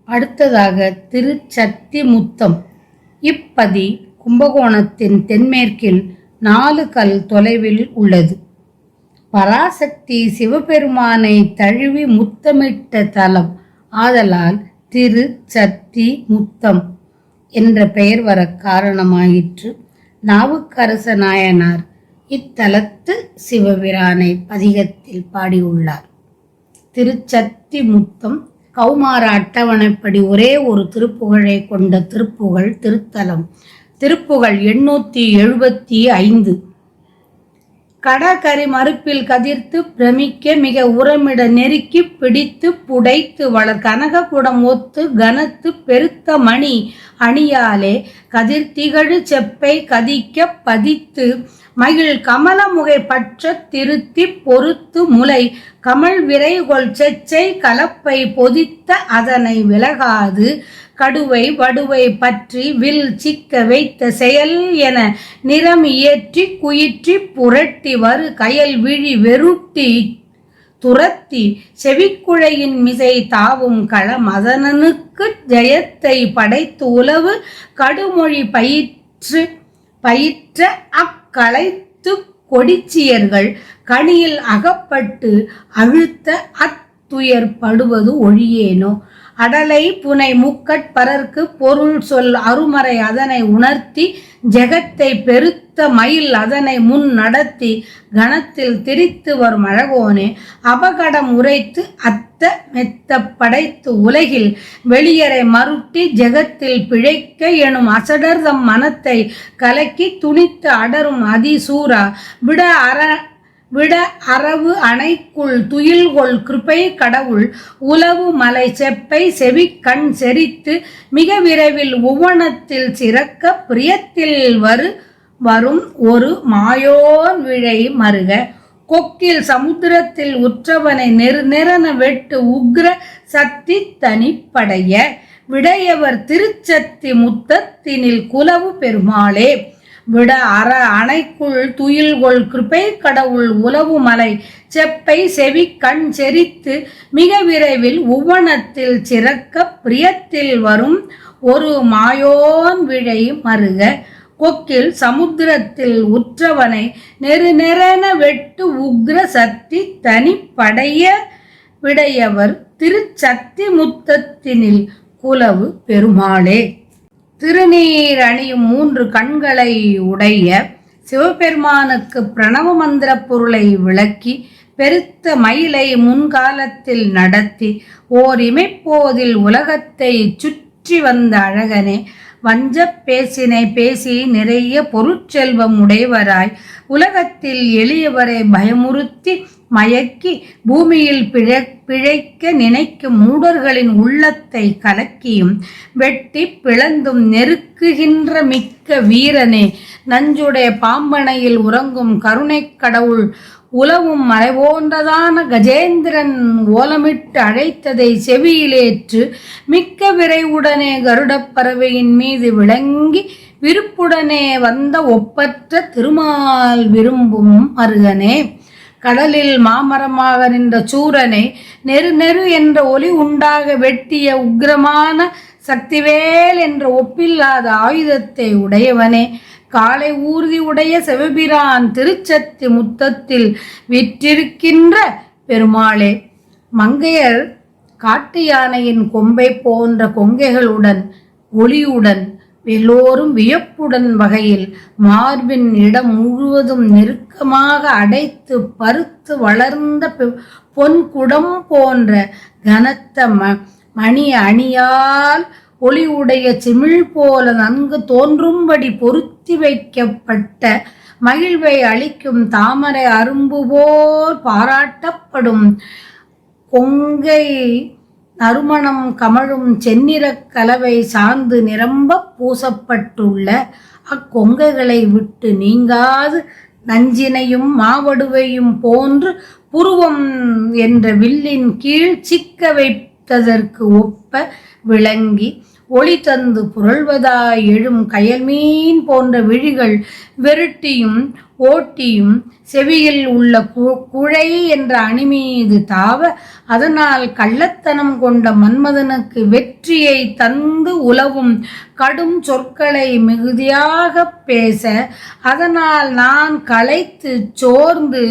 அடுத்ததாக திருச்சத்திமுத்தம். இப்பதி கும்பகோணத்தின் தென்மேற்கில் 4 கல் தொலைவில் உள்ளது. பராசக்தி சிவபெருமானை தழுவி முத்தமிட்ட தலம் ஆதலால் திருச்சத்திமுத்தம் என்ற பெயர் வர காரணமாயிற்று. நாவுக்கரச நாயனார் இத்தலத்து சிவபிரானை பதிகத்தில் பாடியுள்ளார். திருச்சத்திமுத்தம் கௌமார அட்டவணைப்படி ஒரே ஒரு திருப்புகழை கொண்ட திருப்புகழ் திருத்தலம். திருப்புகழ் 875. கடகரி மறுப்பில் கதிர்த்து பிரமிக்க மிக உரமிட நெருக்கி பிடித்து புடைத்து வளர் கனக குடம் ஒத்து கனத்து பெருத்த மணி அணியாலே கதிர்த்திகழு செப்பை கதிக்க பதித்து மகிழ் கமல முகை பற்ற திருத்தி பொறுத்து முலை கமல் விரைகொள் செச்சை கலப்பை பொதித்த அதனை விலகாது கடுவை வடுவை பற்றி வில் சிக்க வைத்த செயல் என நிறம் இயற்றி குயிற்றி புரட்டி வரு கயல் விழி வெருட்டி துரத்தி செவிக்குழையின் மிசை தாவும் கள மதனனுக்கு ஜெயத்தை படைத்து உலவு கடுமொழி பயிற்ற அக்களைத்து கொடிச்சியர்கள் கணியில் அகப்பட்டு அழுத்த அத்துயர் படுவது ஒழியேனோ. அடலை புனை முக்கட்பரர்க்கு பொருள் சொல் அருமறை அதனை உணர்த்தி ஜெகத்தை பெருத்த மயில் அதனை முன் நடத்தி கணத்தில் திரித்து வரும் அழகோனே அபகடம் உரைத்து அத்த மெத்த படைத்து உலகில் வெளியரை மருட்டி ஜெகத்தில் பிழைக்க எனும் அசடர்தம் மனத்தை கலக்கி துணித்து அடரும் அதிசூரா விட அரவு அணைக்குள் துயில்கொள் கிருபை கடவுள் உலவு மலை செப்பை செவி கண் செறித்து மிக விரைவில் உவனத்தில் சிறக்க பிரியத்தில் வரும் ஒரு மாயோன் விழை மருக கொக்கில் சமுத்திரத்தில் உற்றவனை நெருநெறன வெட்டு உக்ர சக்தி தனிப்படைய விடையவர் திருச்சத்தி முத்தத்தினில் குலவு பெருமாளே. விட அணைக்குள் துயில்கொள் கிருபை கடவுள் உலவு மலை செப்பை செவி கண் செறித்து மிக விரைவில் உவனத்தில் சிறக்க பிரியத்தில் வரும் ஒரு மாயோன் விழை மருக கொக்கில் சமுத்திரத்தில் உற்றவனை நெருநெறன வெட்டு உக்ர சக்தி தனிப்படைய விடையவர் திருச்சத்திமுத்தத்தினில் குலவு பெருமாளே. திருநீர் அணியும் 3 கண்களை உடைய சிவபெருமானுக்கு பிரணவ மந்திர பொருளை விளக்கி பெருத்த மயிலை முன்காலத்தில் நடத்தி ஓர் இமைப்போதில் உலகத்தை சுற்றி வந்த அழகனே வஞ்ச பேசினை பேசி நிறைய பொருட்செல்வம் உடையவராய் உலகத்தில் எளியவரை பயமுறுத்தி மயக்கி பூமியில் பிழைக்க நினைக்கும் மூடர்களின் உள்ளத்தை கலக்கியும் வெட்டி பிளந்தும் நெருக்குகின்ற மிக்க வீரனே நஞ்சுடைய பாம்பனையில் உறங்கும் கருணை கடவுள் உலவும் மறைவோன்றதான கஜேந்திரன் ஓலமிட்டு அழைத்ததை செவியிலேற்று மிக்க விரைவுடனே கருடப் பறவையின் மீது விளங்கி விருப்புடனே வந்த ஒப்பற்ற திருமால் விரும்பும் மருகனே. கடலில் மாமரமாக நின்ற சூரனை நெரு என்ற ஒலி உண்டாக வெட்டிய உக்கிரமான சக்திவேல் என்ற ஒப்பில்லாத ஆயுதத்தை உடையவனே காலை ஊர்தி உடைய சிவபிரான் திருச்சத்தி முத்தத்தில் விற்றிருக்கின்ற பெருமாளே. மங்கையர் காட்டு யானையின் கொம்பை போன்ற கொங்கைகளுடன் ஒளியுடன் எல்லோரும் வியப்புடன் வகையில் மார்பின் இடம் முழுவதும் நெருக்கமாக அடைத்து பருத்து வளர்ந்த பொன்குடம் போன்ற கனத்த மணி அணியால் ஒளியுடைய சிமிழ் போல நன்கு தோன்றும்படி பொருத்தி வைக்கப்பட்ட மகிழ்வை அளிக்கும் தாமரை அரும்பு போல் பாராட்டப்படும் கொங்கை நறுமணம் கமழும் செந்நிறக் கலவை சார்ந்து நிரம்ப பூசப்பட்டுள்ள அக்கொங்கைகளை விட்டு நீங்காது நஞ்சினையும் மாவடுவையும் போன்று புருவம் என்ற வில்லின் கீழ் சிக்க வைத்ததற்கு ஒப்ப விளங்கி ஒளி தந்து புரள்வதாய் எழும் கயல்மீன் போன்ற விழிகள் வெருட்டியும் ஓட்டியும் செவியில் உள்ள குழை என்ற அணி மீது தாவ, அதனால் கள்ளத்தனம் கொண்ட மன்மதனுக்கு வெற்றியை தந்து உலவும் கடும் சொற்களை மிகுதியாக பேச, அதனால் நான் களைத்து சோர்ந்து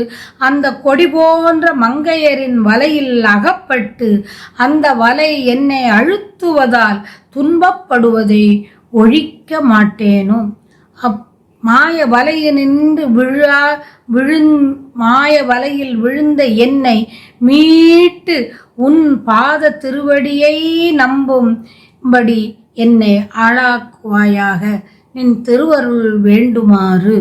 அந்த கொடி போன்ற மங்கையரின் வலையில் அகப்பட்டு, அந்த வலை என்னை அழுத்துவதால் துன்பப்படுவதை ஒழிக்க மாட்டேனோ. மாய வலையினின்று மாய வலையில் விழுந்த என்னை மீட்டு உன் பாத திருவடியை நம்பும்படி என்னை ஆளாக்குவாயாக. நின் திருவருள் வேண்டுமாறு.